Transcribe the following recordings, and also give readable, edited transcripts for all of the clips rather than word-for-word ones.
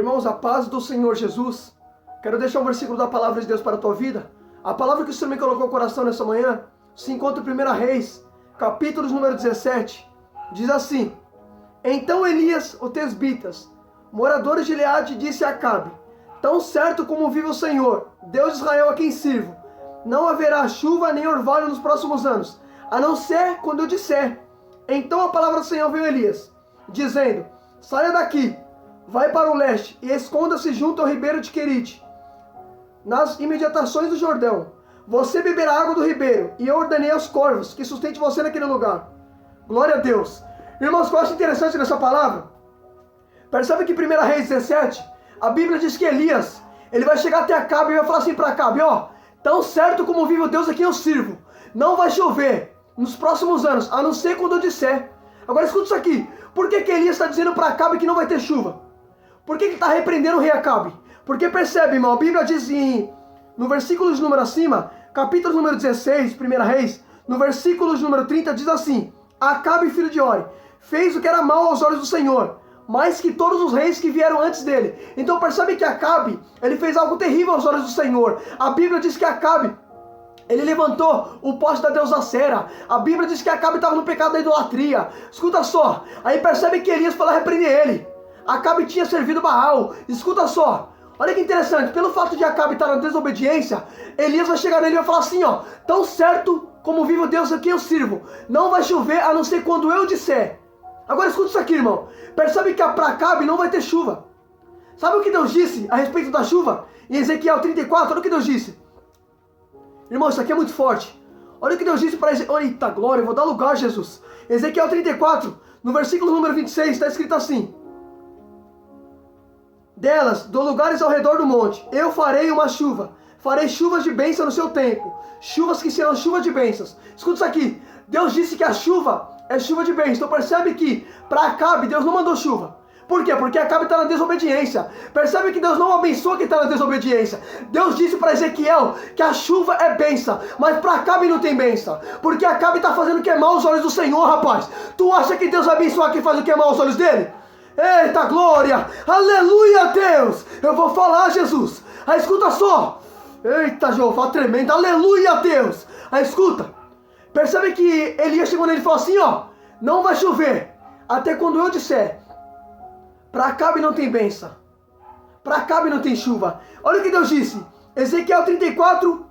Irmãos, a paz do Senhor Jesus. Quero deixar um versículo da palavra de Deus para a tua vida. A palavra que o Senhor me colocou no coração nessa manhã se encontra em 1 Reis, capítulo número 17. Diz assim: Então Elias, o tesbitas, moradores de Gileade, disse a Acabe: Tão certo como vive o Senhor, Deus de Israel a quem sirvo, não haverá chuva nem orvalho nos próximos anos, a não ser quando eu disser. Então a palavra do Senhor veio a Elias, dizendo: Saia daqui, vai para o leste e esconda-se junto ao ribeiro de Querite, nas imediações do Jordão. Você beberá água do ribeiro, e eu ordenei aos corvos que sustente você naquele lugar. Glória a Deus. Irmãos, o que eu acho interessante nessa palavra, percebe que em 1 Reis 17, a Bíblia diz que Elias, ele vai chegar até Acabe e vai falar assim para Acabe: ó, tão certo como vive o Deus a quem eu sirvo, não vai chover nos próximos anos, a não ser quando eu disser. Agora escuta isso aqui. Por que Elias está dizendo para Acabe que não vai ter chuva? Por que está repreendendo o rei Acabe? Porque percebe, irmão, a Bíblia diz no versículo de número acima, capítulo número 16, 1 Reis, no versículo de número 30, diz assim: Acabe, filho de Ori, fez o que era mal aos olhos do Senhor, mais que todos os reis que vieram antes dele. Então percebe que Acabe, ele fez algo terrível aos olhos do Senhor. A Bíblia diz que Acabe, ele levantou o poste da deusa Acera. A Bíblia diz que Acabe estava no pecado da idolatria. Escuta só, aí percebe que Elias foi lá repreender ele. Acabe tinha servido Baal. Escuta só, olha que interessante, pelo fato de Acabe estar na desobediência, Elias vai chegar nele e vai falar assim: ó, tão certo como vive o Deus a quem eu sirvo, não vai chover a não ser quando eu disser. Agora escuta isso aqui, irmão. Percebe que para Acabe não vai ter chuva. Sabe o que Deus disse a respeito da chuva? Em Ezequiel 34, olha o que Deus disse. Irmão, isso aqui é muito forte. Olha o que Deus disse para Ezequiel. Eita glória, eu vou dar lugar a Jesus. Ezequiel 34, no versículo número 26, está escrito assim: Delas, do lugares ao redor do monte, eu farei uma chuva. Farei chuvas de bênção no seu tempo. Chuvas que serão chuvas de bênçãos. Escuta isso aqui. Deus disse que a chuva é chuva de bênção. Então percebe que para Acabe Deus não mandou chuva. Por quê? Porque Acabe está na desobediência. Percebe que Deus não abençoa quem está na desobediência. Deus disse para Ezequiel que a chuva é bênção, mas para Acabe não tem bênção. Porque Acabe está fazendo queimar os olhos do Senhor, rapaz. Tu acha que Deus vai abençoar quem faz o queimar os olhos dele? Eita glória! Aleluia, Deus! Eu vou falar, Jesus. Aí escuta só. Eita, Jeová tremendo. Aleluia, Deus! Aí escuta. Percebe que Elias chegou nele e falou assim: ó, não vai chover até quando eu disser. Para Acabe não tem bênção. Para Acabe não tem chuva. Olha o que Deus disse. Ezequiel 34,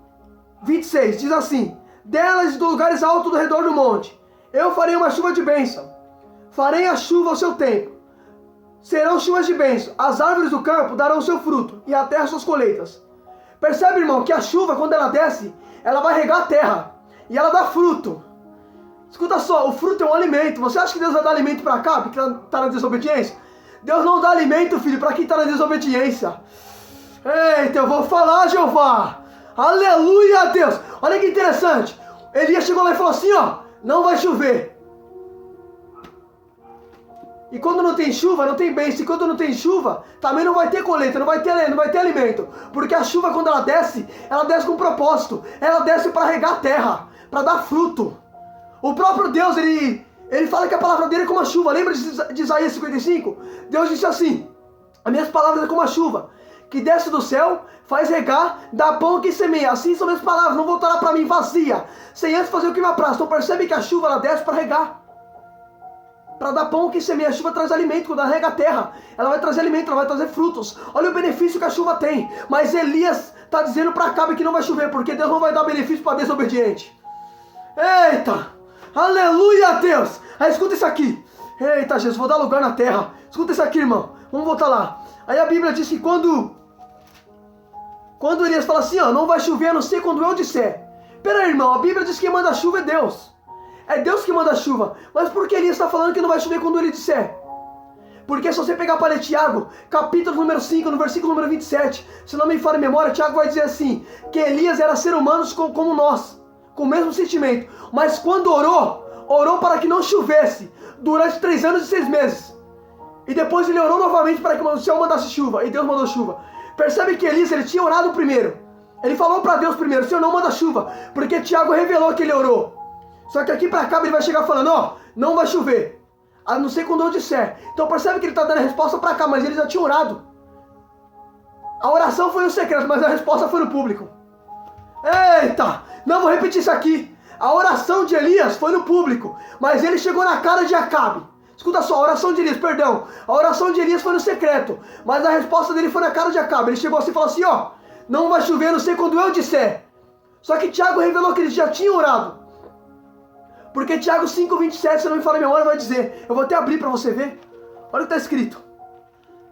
26. Diz assim: Delas do lugares altos do redor do monte, eu farei uma chuva de bênção. Farei a chuva ao seu tempo. Serão chuvas de bênção. As árvores do campo darão o seu fruto, e a terra suas colheitas. Percebe, irmão, que a chuva, quando ela desce, ela vai regar a terra. E ela dá fruto. Escuta só, o fruto é um alimento. Você acha que Deus vai dar alimento para Acabe, que está na desobediência? Deus não dá alimento, filho, para quem está na desobediência. Eita, eu vou falar, Jeová. Aleluia, Deus. Olha que interessante. Elias chegou lá e falou assim: ó, não vai chover. E quando não tem chuva, não tem bênção. E quando não tem chuva, também não vai ter colheita, não vai ter alimento. Porque a chuva, quando ela desce com um propósito. Ela desce para regar a terra, para dar fruto. O próprio Deus, ele fala que a palavra dele é como a chuva. Lembra de Isaías 55? Deus disse assim: as minhas palavras é como a chuva, que desce do céu, faz regar, dá pão a quem semeia. Assim são minhas palavras, não voltará para mim vazia, sem antes fazer o que me apraz. Então percebe que a chuva, ela desce para regar, para dar pão que semeia. A chuva traz alimento. Quando ela rega a terra, ela vai trazer alimento, ela vai trazer frutos. Olha o benefício que a chuva tem. Mas Elias está dizendo para Acabe que não vai chover, porque Deus não vai dar benefício para desobediente. Eita, aleluia, Deus. Aí escuta isso aqui. Eita, Jesus, vou dar lugar na terra. Escuta isso aqui, irmão. Vamos voltar lá. Aí a Bíblia diz que quando Elias fala assim: ó, não vai chover a não ser quando eu disser. Pera aí, irmão, a Bíblia diz que quem manda a chuva é Deus. É Deus que manda a chuva. Mas por que Elias está falando que não vai chover quando ele disser? Porque se você pegar para ler Tiago, capítulo número 5, no versículo número 27, se não me falha a memória, Tiago vai dizer assim, que Elias era ser humano como nós, com o mesmo sentimento. Mas quando orou para que não chovesse durante 3 anos e 6 meses. E depois ele orou novamente para que o céu mandasse chuva. E Deus mandou chuva. Percebe que Elias, ele tinha orado primeiro. Ele falou para Deus primeiro: Senhor, não manda chuva. Porque Tiago revelou que ele orou. Só que aqui para cá ele vai chegar falando: ó, não vai chover, a não ser quando eu disser. Então percebe que ele está dando a resposta para cá, mas ele já tinha orado. A oração foi no secreto, mas a resposta foi no público. Eita! Não, vou repetir isso aqui. A oração de Elias foi no público, mas ele chegou na cara de Acabe. Escuta só, a oração de Elias, perdão. A oração de Elias foi no secreto, mas a resposta dele foi na cara de Acabe. Ele chegou assim e falou assim, ó, não vai chover, não sei quando eu disser. Só que Tiago revelou que eles já tinham orado. Porque Tiago 5:27, se eu não me falo a memória, vai dizer. Eu vou até abrir para você ver. Olha o que está escrito.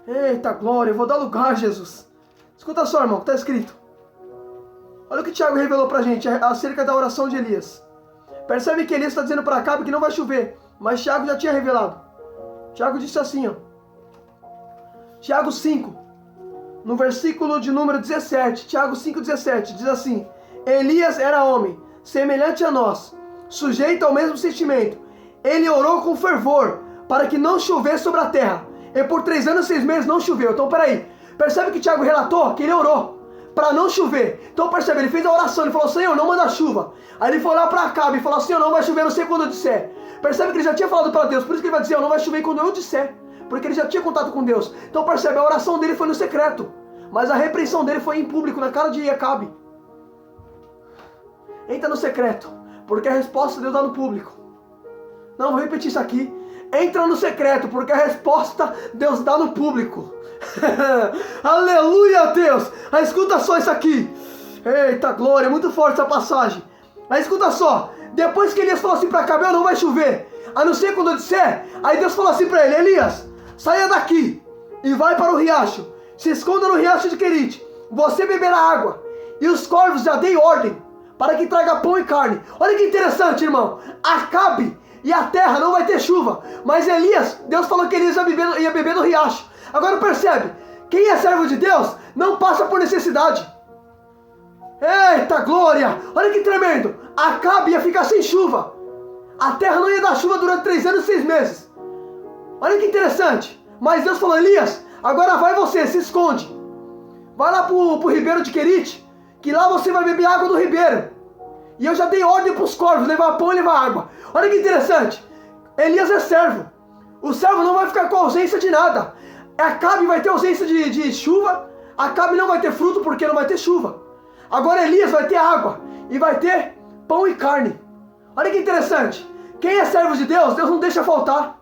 Eita glória, eu vou dar lugar, Jesus. Escuta só, irmão, o que está escrito. Olha o que Tiago revelou pra gente acerca da oração de Elias. Percebe que Elias está dizendo para Acabe que não vai chover. Mas Tiago já tinha revelado. Tiago disse assim, ó. Tiago 5, no versículo de número 17. Tiago 5:17 diz assim. Elias era homem, semelhante a nós, sujeito ao mesmo sentimento. Ele orou com fervor, para que não chovesse sobre a terra. E por 3 anos e 6 meses não choveu. Então peraí, percebe que Tiago relatou que ele orou para não chover. Então percebe, ele fez a oração, ele falou, Senhor, não manda chuva. Aí ele foi lá para Acabe e falou, Senhor, não vai chover, não sei quando eu disser. Percebe que ele já tinha falado para Deus, por isso que ele vai dizer, não vai chover quando eu disser. Porque ele já tinha contato com Deus. Então percebe, a oração dele foi no secreto, mas a repreensão dele foi em público, na cara de Acabe. Entra no secreto, porque a resposta Deus dá no público. Não, vou repetir isso aqui. Entra no secreto, porque a resposta Deus dá no público. Aleluia, Deus. Aí escuta só isso aqui. Eita glória, muito forte essa passagem. Aí escuta só. Depois que Elias falou assim para Acabe, não vai chover, a não ser quando eu disser. Aí Deus falou assim para ele, Elias, saia daqui e vai para o riacho. Se esconda no riacho de Querite. Você beberá água. E os corvos já dei ordem para que traga pão e carne. Olha que interessante, irmão. Acabe e a terra não vai ter chuva. Mas Elias, Deus falou que Elias ia beber no riacho. Agora percebe, quem é servo de Deus não passa por necessidade. Eita glória, olha que tremendo. Acabe ia ficar sem chuva. A terra não ia dar chuva durante 3 anos e 6 meses. Olha que interessante. Mas Deus falou, Elias, agora vai você, se esconde. Vai lá pro ribeiro de Querite, que lá você vai beber água do ribeiro. E eu já dei ordem para os corvos, levar pão e levar água. Olha que interessante. Elias é servo. O servo não vai ficar com ausência de nada. Acabe vai ter ausência de chuva. Acabe não vai ter fruto porque não vai ter chuva. Agora Elias vai ter água. E vai ter pão e carne. Olha que interessante. Quem é servo de Deus, Deus não deixa faltar.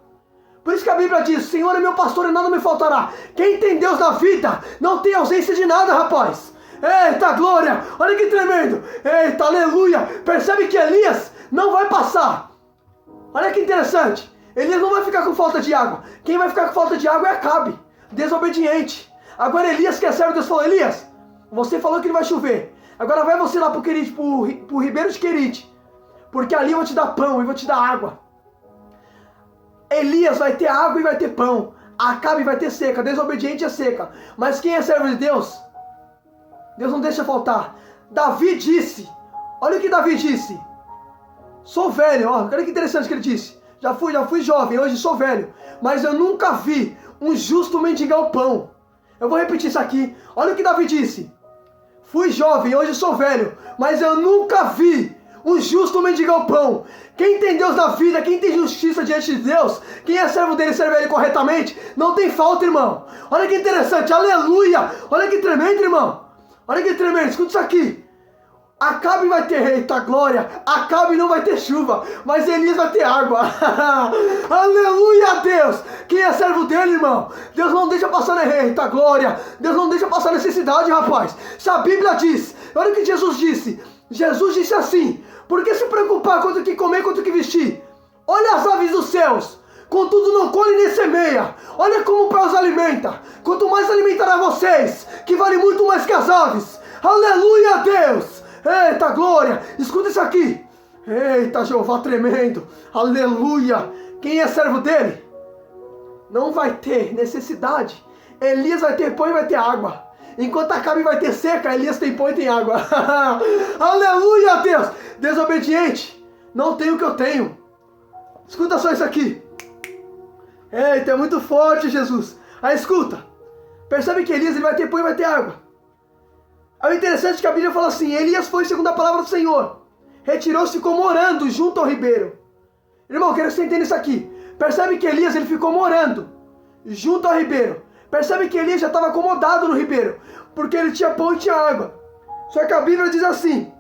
Por isso que a Bíblia diz, Senhor é meu pastor e nada me faltará. Quem tem Deus na vida, não tem ausência de nada, rapaz. Eita glória, olha que tremendo. Eita, aleluia. Percebe que Elias não vai passar. Olha que interessante. Elias não vai ficar com falta de água. Quem vai ficar com falta de água é Acabe, desobediente. Agora Elias, que é servo, Deus falou, Elias, você falou que não vai chover. Agora vai você lá pro Querite, pro ribeiro de Querite. Porque ali eu vou te dar pão e vou te dar água. Elias vai ter água e vai ter pão. Acabe vai ter seca, desobediente é seca. Mas quem é servo de Deus, Deus não deixa faltar. Davi disse, olha o que Davi disse. Sou velho, ó, olha que interessante que ele disse. Já fui jovem, hoje sou velho. Mas eu nunca vi um justo mendigar o pão. Eu vou repetir isso aqui. Olha o que Davi disse. Fui jovem, hoje sou velho. Mas eu nunca vi um justo mendigar o pão. Quem tem Deus na vida, quem tem justiça diante de Deus, quem é servo dele, serve ele corretamente, não tem falta, irmão. Olha que interessante, aleluia. Olha que tremendo, irmão. Olha que tremendo, escuta isso aqui. Acabe vai ter, eita glória, Acabe não vai ter chuva, mas Elias vai ter água. Aleluia, Deus. Quem é servo dele, irmão, Deus não deixa passar, eita glória, Deus não deixa passar necessidade, rapaz. Se a Bíblia diz, olha o que Jesus disse. Jesus disse assim, por que se preocupar quanto que comer, quanto que vestir? Olha as aves dos céus, contudo não colhe nem semeia. Olha como o Pai os alimenta. Quanto mais alimentará vocês, que vale muito mais que as aves. Aleluia, Deus. Eita glória, escuta isso aqui. Eita Jeová tremendo, aleluia. Quem é servo dele não vai ter necessidade. Elias vai ter pão e vai ter água. Enquanto Acabe vai ter seca, Elias tem pão e tem água. Aleluia, Deus. Desobediente, não tem o que eu tenho. Escuta só isso aqui. Eita, é muito forte, Jesus. Aí escuta, percebe que Elias ele vai ter pão e vai ter água. É interessante que a Bíblia fala assim, Elias foi segundo a palavra do Senhor, retirou-se e ficou morando junto ao ribeiro. Irmão, eu quero que você entenda isso aqui. Percebe que Elias ele ficou morando junto ao ribeiro. Percebe que Elias já estava acomodado no ribeiro, porque ele tinha pão e tinha água. Só que a Bíblia diz assim: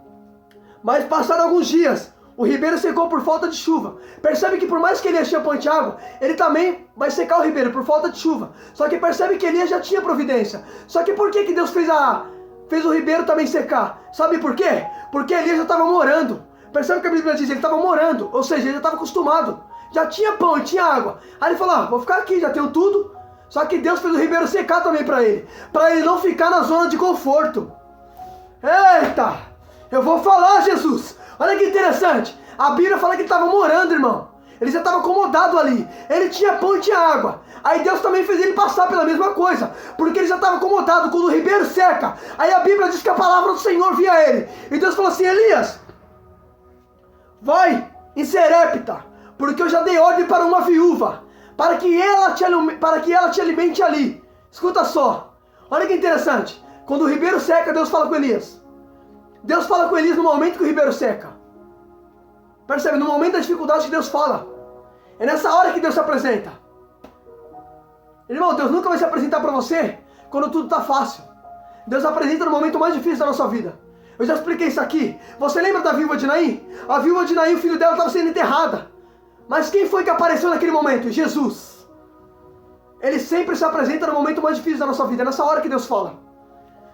mas passaram alguns dias, o ribeiro secou por falta de chuva. Percebe que por mais que Elias tinha pão e tinha água, ele também vai secar o ribeiro por falta de chuva. Só que percebe que Elias já tinha providência. Só que por que Deus fez o ribeiro também secar? Sabe por quê? Porque Elias já estava morando. Percebe que a Bíblia diz, ele estava morando, ou seja, ele já estava acostumado. Já tinha pão e tinha água. Aí ele falou, vou ficar aqui, já tenho tudo. Só que Deus fez o ribeiro secar também para ele não ficar na zona de conforto. Eita, eu vou falar, Jesus. Olha que interessante. A Bíblia fala que ele estava morando, irmão. Ele já estava acomodado ali. Ele tinha pão e tinha água. Aí Deus também fez ele passar pela mesma coisa, porque ele já estava acomodado. Quando o ribeiro seca, aí a Bíblia diz que a palavra do Senhor via ele. E Deus falou assim, Elias, vai em Serepta, porque eu já dei ordem para uma viúva, para que ela te alimente ali. Escuta só, olha que interessante. Quando o ribeiro seca, Deus fala com Elias. Deus fala com Elias no momento que o ribeiro seca. Percebe? No momento da dificuldade que Deus fala. É nessa hora que Deus se apresenta. Irmão, Deus nunca vai se apresentar para você quando tudo está fácil. Deus se apresenta no momento mais difícil da nossa vida. Eu já expliquei isso aqui. Você lembra da viúva de Naim? A viúva de Naim, o filho dela estava sendo enterrada. Mas quem foi que apareceu naquele momento? Jesus. Ele sempre se apresenta no momento mais difícil da nossa vida. É nessa hora que Deus fala.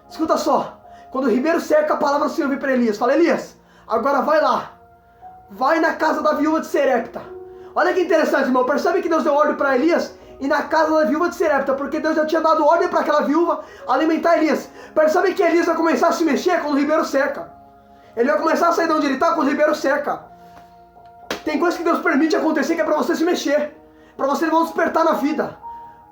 Escuta só. Quando o ribeiro seca, a palavra do Senhor vem para Elias. Fala, Elias, agora vai lá. Vai na casa da viúva de Serepta. Olha que interessante, irmão. Percebe que Deus deu ordem para Elias ir na casa da viúva de Serepta, porque Deus já tinha dado ordem para aquela viúva alimentar Elias. Percebe que Elias vai começar a se mexer quando o ribeiro seca. Ele vai começar a sair de onde ele está quando o ribeiro seca. Tem coisas que Deus permite acontecer que é para você se mexer, para você não despertar na vida.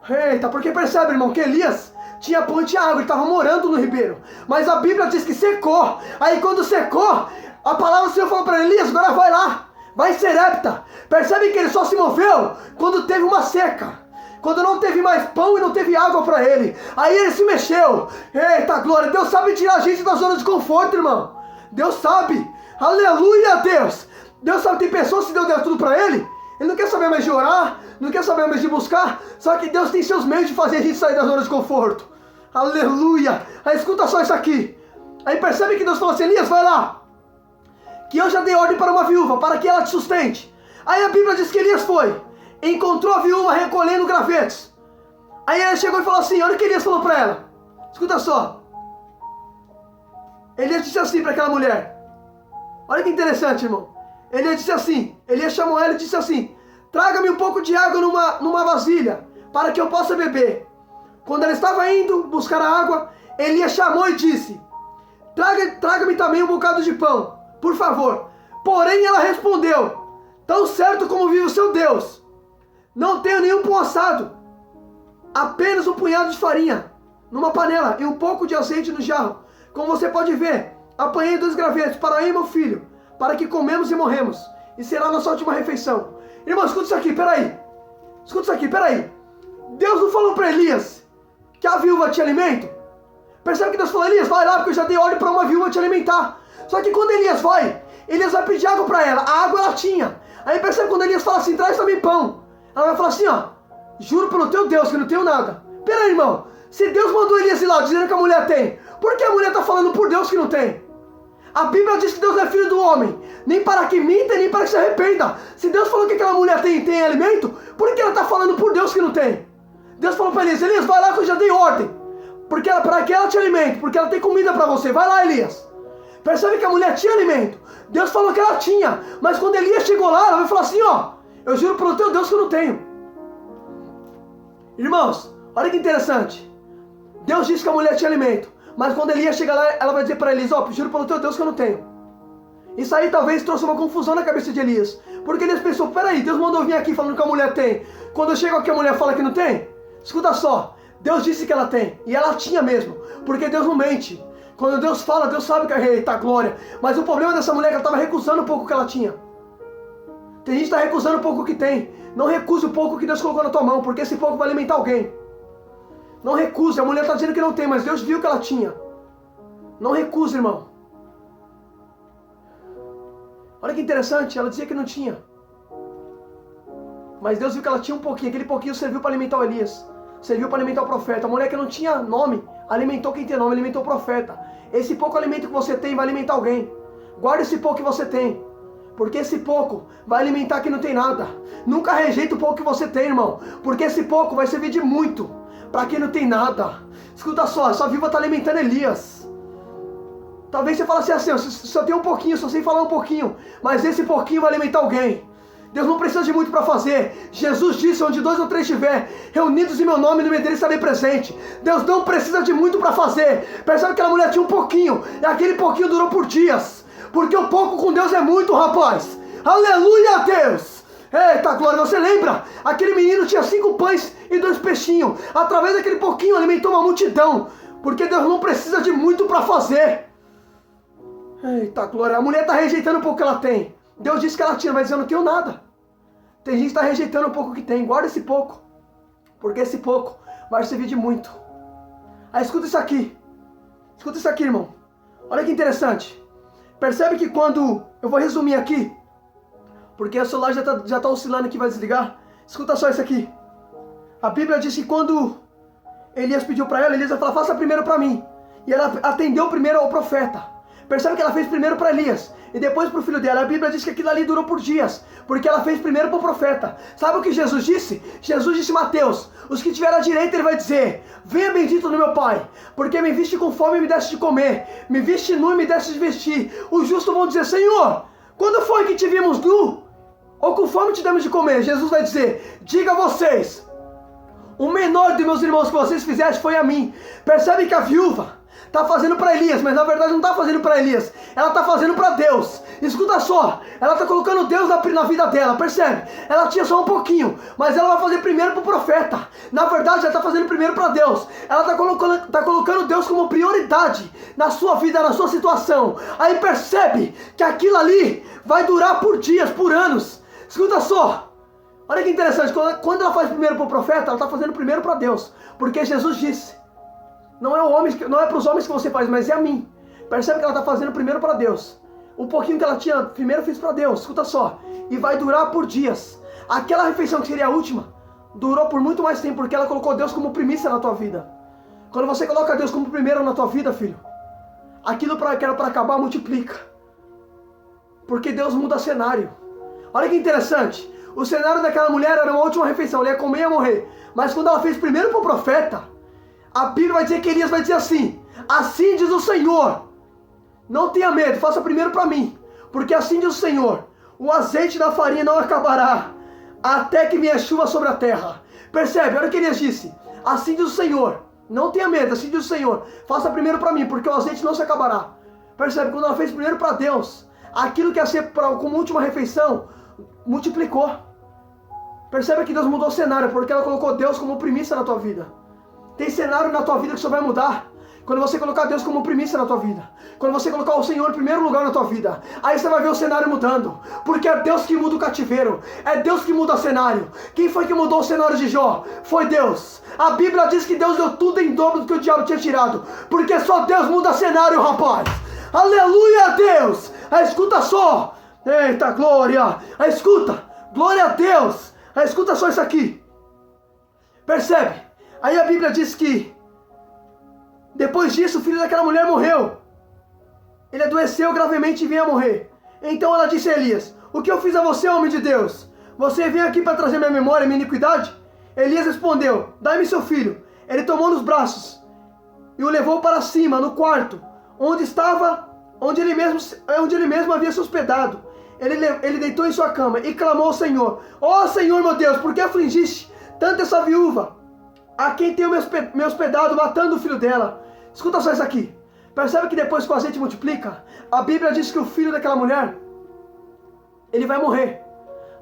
Eita, porque percebe, irmão, que Elias tinha pão e tinha água, ele estava morando no ribeiro. Mas a Bíblia diz que secou. Aí quando secou, a palavra do Senhor falou para Elias, agora vai lá, vai em Serepta. Percebe que ele só se moveu quando teve uma seca. Quando não teve mais pão e não teve água para ele. Aí ele se mexeu. Eita glória, Deus sabe tirar a gente da zona de conforto, irmão. Deus sabe. Aleluia, Deus. Deus sabe, tem pessoas que Deus deu tudo para ele. Ele não quer saber mais de orar, não quer saber mais de buscar. Só que Deus tem seus meios de fazer a gente sair da zona de conforto. Aleluia. Aí escuta só isso aqui. Aí percebe que Deus falou assim, Elias, vai lá, que eu já dei ordem para uma viúva, para que ela te sustente. Aí a Bíblia diz que Elias foi, encontrou a viúva recolhendo gravetos. Aí ele chegou e falou assim, olha o que Elias falou para ela. Escuta só. Elias disse assim para aquela mulher. Olha que interessante, irmão. Elias disse assim, Elias chamou ela e disse assim, traga-me um pouco de água numa vasilha, para que eu possa beber. Quando ela estava indo buscar a água, Elias chamou e disse, traga-me também um bocado de pão, por favor. Porém ela respondeu, tão certo como vive o seu Deus, não tenho nenhum pão assado, apenas um punhado de farinha numa panela e um pouco de azeite no jarro. Como você pode ver, apanhei 2 gravetos para eu e meu filho, para que comemos e morremos, e será a nossa última refeição. Irmão, escuta isso aqui, peraí. Escuta isso aqui, peraí. Deus não falou para Elias que a viúva tinha alimento? Percebe que Deus falou, Elias, vai lá, porque eu já dei ordem para uma viúva te alimentar. Só que quando Elias vai pedir água para ela. A água ela tinha. Aí percebe quando Elias fala assim, traz também pão. Ela vai falar assim, ó, juro pelo teu Deus que eu não tenho nada. Peraí, irmão, se Deus mandou Elias ir lá dizendo que a mulher tem, por que a mulher está falando por Deus que não tem? A Bíblia diz que Deus é filho do homem, nem para que minta, nem para que se arrependa. Se Deus falou que aquela mulher tem alimento, por que ela está falando por Deus que não tem? Deus falou para Elias, Elias, vai lá que eu já dei ordem, para que ela te alimente, porque ela tem comida para você. Vai lá, Elias. Percebe que a mulher tinha alimento. Deus falou que ela tinha, mas quando Elias chegou lá, ela vai falar assim, ó, eu juro pelo teu Deus que eu não tenho. Irmãos, olha que interessante. Deus disse que a mulher tinha alimento, mas quando Elias chega lá, ela vai dizer para Elias, ó, juro pelo teu Deus que eu não tenho. Isso aí talvez trouxe uma confusão na cabeça de Elias, porque Elias pensou, peraí, Deus mandou vir aqui falando que a mulher tem. Quando eu chego aqui a mulher fala que não tem? Escuta só, Deus disse que ela tem, e ela tinha mesmo, porque Deus não mente. Quando Deus fala, Deus sabe que eita glória. Mas o problema dessa mulher é que ela estava recusando um pouco que ela tinha. Tem gente que está recusando um pouco o que tem. Não recuse o pouco que Deus colocou na tua mão, porque esse pouco vai alimentar alguém. Não recuse, a mulher está dizendo que não tem, mas Deus viu que ela tinha. Não recuse, irmão. Olha que interessante, ela dizia que não tinha. Mas Deus viu que ela tinha um pouquinho, aquele pouquinho serviu para alimentar o Elias. serviu para alimentar o profeta. A mulher que não tinha nome, alimentou quem tem nome, alimentou o profeta. Esse pouco alimento que você tem vai alimentar alguém. Guarda esse pouco que você tem, porque esse pouco vai alimentar quem não tem nada. Nunca rejeita o pouco que você tem, irmão, porque esse pouco vai servir de muito para quem não tem nada. Escuta só, essa viúva está alimentando Elias. Talvez você fale assim, só tem um pouquinho, só sei falar um pouquinho, mas esse pouquinho vai alimentar alguém. Deus não precisa de muito para fazer. Jesus disse, onde 2 ou 3 estiver reunidos em meu nome, no meio dele estarei presente. Deus não precisa de muito para fazer. Percebe que aquela mulher tinha um pouquinho, e aquele pouquinho durou por dias. Porque o pouco com Deus é muito, rapaz. Aleluia a Deus. Eita glória, você lembra? Aquele menino tinha 5 pães e 2 peixinhos. Através daquele pouquinho alimentou uma multidão. Porque Deus não precisa de muito para fazer. Eita glória, a mulher está rejeitando o pouco que ela tem. Deus disse que ela tinha, mas eu não tenho nada. Tem gente que está rejeitando o pouco que tem. Guarda esse pouco, porque esse pouco vai servir de muito. Aí escuta isso aqui. Escuta isso aqui, irmão. Olha que interessante. Percebe que quando... Eu vou resumir aqui, porque o celular já tá oscilando aqui, vai desligar. Escuta só isso aqui. A Bíblia diz que quando Elias pediu para ela, Elias vai falar, faça primeiro para mim. E ela atendeu primeiro ao profeta. Percebe que ela fez primeiro para Elias e depois para o filho dela. A Bíblia diz que aquilo ali durou por dias, porque ela fez primeiro para o profeta. Sabe o que Jesus disse? Jesus disse em Mateus, os que tiveram à direita ele vai dizer, venha bendito do meu Pai, porque me viste com fome e me deste de comer, me viste nu e me deste de vestir. Os justos vão dizer, Senhor, quando foi que te vimos nu? Ou com fome te demos de comer? Jesus vai dizer, diga a vocês, o menor de meus irmãos que vocês fizessem foi a mim. Percebe que a viúva está fazendo para Elias, mas na verdade não está fazendo para Elias, ela está fazendo para Deus. Escuta só, ela está colocando Deus na vida dela, percebe? Ela tinha só um pouquinho, mas ela vai fazer primeiro para o profeta. Na verdade ela está fazendo primeiro para Deus. Ela está colocando Deus como prioridade na sua vida, na sua situação. Aí percebe que aquilo ali vai durar por dias, por anos. Escuta só, olha que interessante, quando ela faz primeiro para o profeta, ela está fazendo primeiro para Deus, porque Jesus disse, não é para os homens que você faz, mas é a mim. Percebe que ela está fazendo primeiro para Deus. O pouquinho que ela tinha, primeiro fez para Deus. Escuta só. E vai durar por dias. Aquela refeição que seria a última, durou por muito mais tempo, porque ela colocou Deus como primícia na tua vida. Quando você coloca Deus como primeiro na tua vida, filho, aquilo que era para acabar, multiplica. Porque Deus muda cenário. Olha que interessante. O cenário daquela mulher era uma última refeição. Ela ia comer e ia morrer. Mas quando ela fez primeiro para o profeta, a Bíblia vai dizer que Elias vai dizer assim, assim diz o Senhor, não tenha medo, faça primeiro para mim, porque assim diz o Senhor, o azeite da farinha não acabará, até que venha chuva sobre a terra. Percebe, olha o que Elias disse, assim diz o Senhor, não tenha medo, assim diz o Senhor, faça primeiro para mim, porque o azeite não se acabará. Percebe, quando ela fez primeiro para Deus, aquilo que ia ser como última refeição, multiplicou. Percebe que Deus mudou o cenário, porque ela colocou Deus como primícia na tua vida. Tem cenário na tua vida que só vai mudar quando você colocar Deus como primícia na tua vida. Quando você colocar o Senhor em primeiro lugar na tua vida. Aí você vai ver o cenário mudando. Porque é Deus que muda o cativeiro. É Deus que muda o cenário. Quem foi que mudou o cenário de Jó? Foi Deus. A Bíblia diz que Deus deu tudo em dobro do que o diabo tinha tirado. Porque só Deus muda cenário, rapaz. Aleluia a Deus. Aí escuta só. Eita glória. Aí escuta. Glória a Deus. Aí escuta só isso aqui. Percebe? Aí a Bíblia diz que depois disso o filho daquela mulher morreu. Ele adoeceu gravemente e veio a morrer. Então ela disse a Elias, o que eu fiz a você, homem de Deus? Você veio aqui para trazer minha memória e minha iniquidade? Elias respondeu, dai-me seu filho. Ele tomou nos braços e o levou para cima, no quarto, onde ele mesmo havia se hospedado. Ele deitou em sua cama e clamou ao Senhor, ó Senhor meu Deus, por que afligiste tanto essa viúva? A quem tenho me hospedado, matando o filho dela. Escuta só isso aqui. Percebe que depois que o azeite multiplica, a Bíblia diz que o filho daquela mulher, ele vai morrer.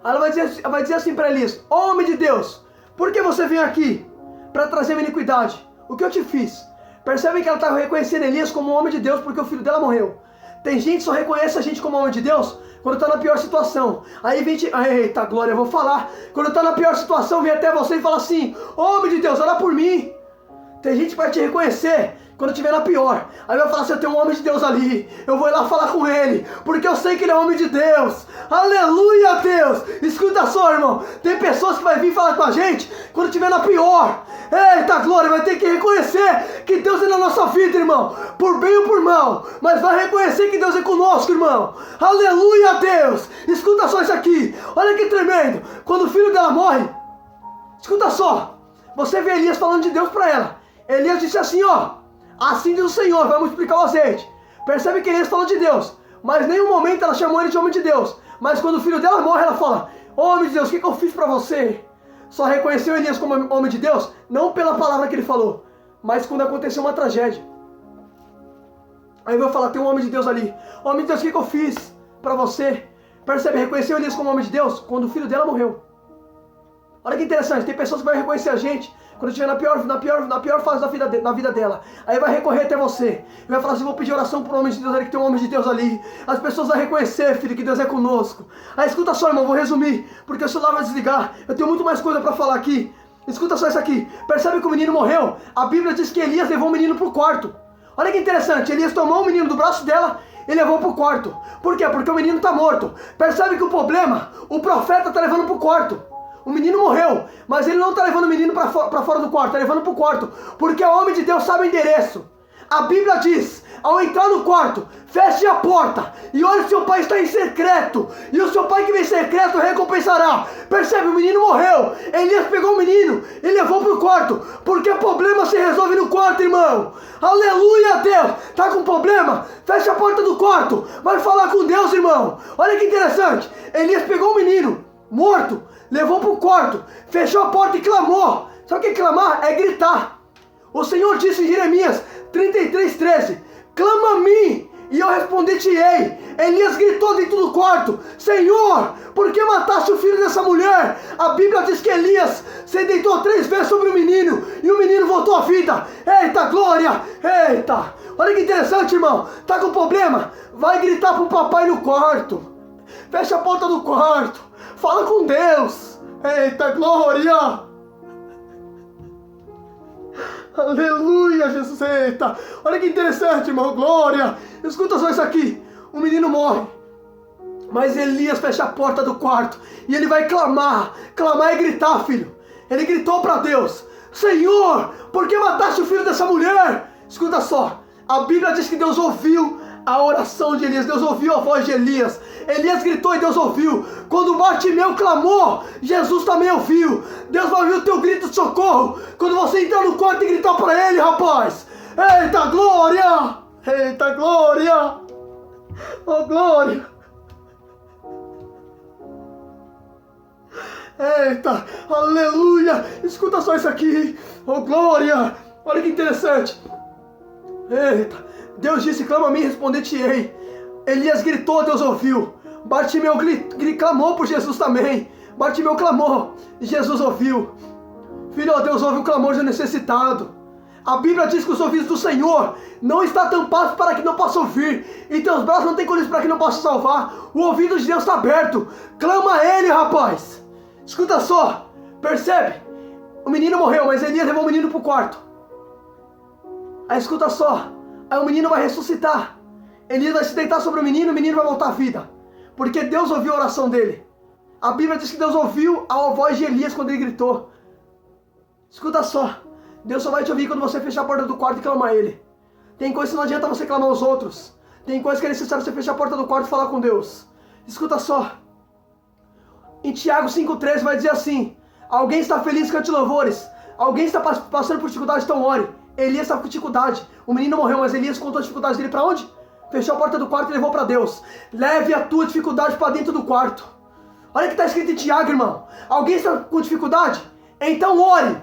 Ela vai dizer assim para Elias, ó homem de Deus, por que você veio aqui para trazer minha iniquidade? O que eu te fiz? Percebe que ela está reconhecendo Elias como homem de Deus porque o filho dela morreu. Tem gente que só reconhece a gente como homem de Deus quando está na pior situação. Aí vem, eita glória, eu vou falar. Quando está na pior situação, vem até você e fala assim, homem de Deus, ora por mim. Tem gente que vai te reconhecer quando estiver na pior. Aí vai falar assim, eu tenho um homem de Deus ali. Eu vou ir lá falar com ele, porque eu sei que ele é homem de Deus. Aleluia, Deus. Escuta só, irmão. Tem pessoas que vai vir falar com a gente quando estiver na pior. Eita glória, vai ter que reconhecer que Deus é na nossa vida, irmão. Por bem ou por mal. Mas vai reconhecer que Deus é conosco, irmão. Aleluia, Deus. Escuta só isso aqui. Olha que tremendo. Quando o filho dela morre, escuta só. Você vê Elias falando de Deus para ela. Elias disse assim, ó. Assim diz o Senhor, vai multiplicar o azeite. Percebe que Elias falou de Deus, mas em nenhum momento ela chamou ele de homem de Deus. Mas quando o filho dela morre, ela fala, homem de Deus, o que eu fiz para você? Só reconheceu Elias como homem de Deus, não pela palavra que ele falou, mas quando aconteceu uma tragédia. Aí eu vou falar, tem um homem de Deus ali. Homem de Deus, o que eu fiz para você? Percebe, reconheceu Elias como homem de Deus quando o filho dela morreu. Olha que interessante, tem pessoas que vão reconhecer a gente quando estiver na pior fase da vida dela. Aí vai recorrer até você. E vai falar assim, vou pedir oração por um homem de Deus ali, que tem um homem de Deus ali. As pessoas vão reconhecer, filho, que Deus é conosco. Aí escuta só, irmão, vou resumir, porque o celular vai desligar. Eu tenho muito mais coisa para falar aqui. Escuta só isso aqui. Percebe que o menino morreu? A Bíblia diz que Elias levou o menino para o quarto. Olha que interessante, Elias tomou o menino do braço dela e levou para o quarto. Por quê? Porque o menino está morto. Percebe que o problema, o profeta está levando para o quarto. O menino morreu, mas ele não está levando o menino para fora do quarto, está levando para o quarto, porque o homem de Deus sabe o endereço. A Bíblia diz, ao entrar no quarto, feche a porta e olha se seu pai está em secreto, e o seu pai que vem em secreto recompensará. Percebe, o menino morreu, Elias pegou o menino e levou para o quarto, porque o problema se resolve no quarto, irmão. Aleluia, Deus. Tá com problema? Fecha a porta do quarto, vai falar com Deus, irmão. Olha que interessante, Elias pegou o menino morto, levou para o quarto, fechou a porta e clamou. Sabe o que é clamar? É gritar. O Senhor disse em Jeremias 33:13, clama a mim e eu responder-te-ei. Elias gritou dentro do quarto, Senhor, por que mataste o filho dessa mulher? A Bíblia diz que Elias se deitou 3 vezes sobre o menino e o menino voltou à vida. Eita glória, eita. Olha que interessante, irmão. Tá com problema? Vai gritar pro papai no quarto. Fecha a porta do quarto. Fala com Deus. Eita glória. Aleluia, Jesus. Eita. Olha que interessante, irmão. Glória. Escuta só isso aqui. O menino morre. Mas Elias fecha a porta do quarto. E ele vai clamar. Clamar e gritar, filho. Ele gritou para Deus. Senhor, por que mataste o filho dessa mulher? Escuta só. A Bíblia diz que Deus ouviu a oração de Elias. Deus ouviu a voz de Elias. Elias gritou e Deus ouviu. Quando Bartimeu clamou, Jesus também ouviu. Deus vai ouvir o teu grito de socorro quando você entrar no quarto e gritar para ele, rapaz. Eita glória! Eita glória! Oh glória! Eita, aleluia! Escuta só isso aqui. Oh glória! Olha que interessante. Eita, Deus disse, clama a mim e responder-te-ei. Elias gritou, Deus ouviu. Bartimeu clamou por Jesus também. Bartimeu clamou e Jesus ouviu. Filho, Deus ouve o clamor do necessitado. A Bíblia diz que os ouvidos do Senhor não estão tampados para que não possa ouvir, e teus braços não têm colhidos para que não possa salvar. O ouvido de Deus está aberto. Clama a Ele, rapaz. Escuta só, percebe? O menino morreu, mas Elias levou o menino para o quarto. Aí escuta só, aí o menino vai ressuscitar. Elias vai se deitar sobre o menino vai voltar à vida. Porque Deus ouviu a oração dele. A Bíblia diz que Deus ouviu a voz de Elias quando ele gritou. Escuta só, Deus só vai te ouvir quando você fechar a porta do quarto e clamar a Ele. Tem coisas que não adianta você clamar aos outros. Tem coisas que é necessário você fechar a porta do quarto e falar com Deus. Escuta só. Em Tiago 5,13 vai dizer assim, alguém está feliz, cante louvores. Alguém está passando por dificuldade, então ore. Elias estava com dificuldade. O menino morreu, mas Elias contou a dificuldade dele para onde? Fechou a porta do quarto e levou para Deus. Leve a tua dificuldade para dentro do quarto. Olha o que está escrito em Tiago, irmão. Alguém está com dificuldade? Então ore.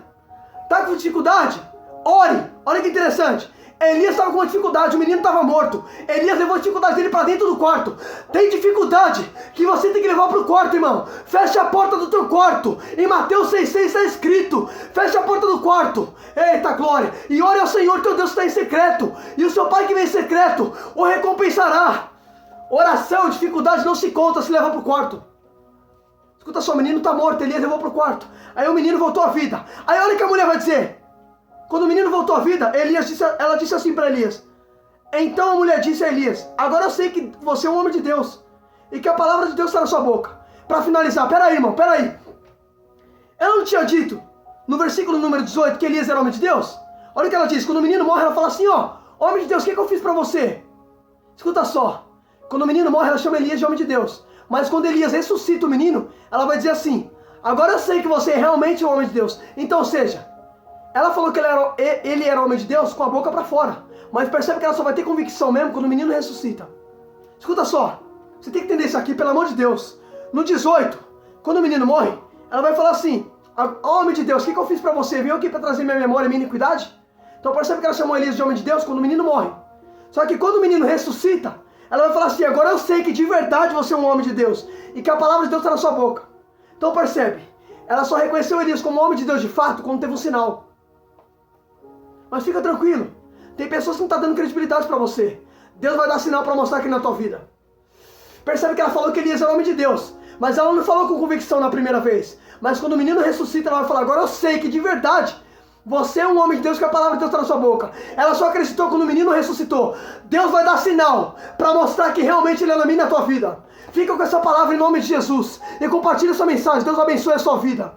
Está com dificuldade? Ore. Olha que interessante. Elias estava com uma dificuldade, o menino estava morto. Elias levou a dificuldade dele para dentro do quarto. Tem dificuldade que você tem que levar para o quarto, irmão. Fecha a porta do teu quarto. Em Mateus 6,6 está escrito, fecha a porta do quarto. Eita glória. E ore ao Senhor teu Deus que está em secreto. E o seu Pai que vem em secreto o recompensará. Oração, dificuldade não se conta, se leva para o quarto. Escuta só, o menino está morto, Elias levou para o quarto. Aí o menino voltou à vida. Aí olha o que a mulher vai dizer. Quando o menino voltou à vida, ela disse assim para Elias. Então a mulher disse a Elias, agora eu sei que você é um homem de Deus e que a palavra de Deus está na sua boca. Para finalizar, peraí, irmão, peraí. Ela não tinha dito, no versículo número 18, que Elias era homem de Deus? Olha o que ela diz, quando o menino morre, ela fala assim, ó, homem de Deus, o que eu fiz para você? Escuta só, quando o menino morre, ela chama Elias de homem de Deus. Mas quando Elias ressuscita o menino, ela vai dizer assim, agora eu sei que você é realmente um homem de Deus. Então, ou seja, ela falou que ele era homem de Deus com a boca para fora. Mas percebe que ela só vai ter convicção mesmo quando o menino ressuscita. Escuta só, você tem que entender isso aqui, pelo amor de Deus. No 18, quando o menino morre, ela vai falar assim, homem de Deus, o que eu fiz para você? Veio aqui para trazer minha memória e minha iniquidade? Então percebe que ela chamou Elias de homem de Deus quando o menino morre. Só que quando o menino ressuscita, ela vai falar assim, agora eu sei que de verdade você é um homem de Deus e que a palavra de Deus está na sua boca. Então percebe, ela só reconheceu Elias como homem de Deus de fato quando teve um sinal. Mas fica tranquilo, tem pessoas que não estão dando credibilidade para você. Deus vai dar sinal para mostrar aqui na tua vida. Percebe que ela falou que Elias era homem de Deus, mas ela não falou com convicção na primeira vez. Mas quando o menino ressuscita, ela vai falar, agora eu sei que de verdade você é um homem de Deus, que a palavra de Deus está na sua boca. Ela só acreditou quando o menino ressuscitou. Deus vai dar sinal para mostrar que realmente Ele é na minha e na tua vida. Fica com essa palavra em nome de Jesus e compartilha essa mensagem. Deus abençoe a sua vida.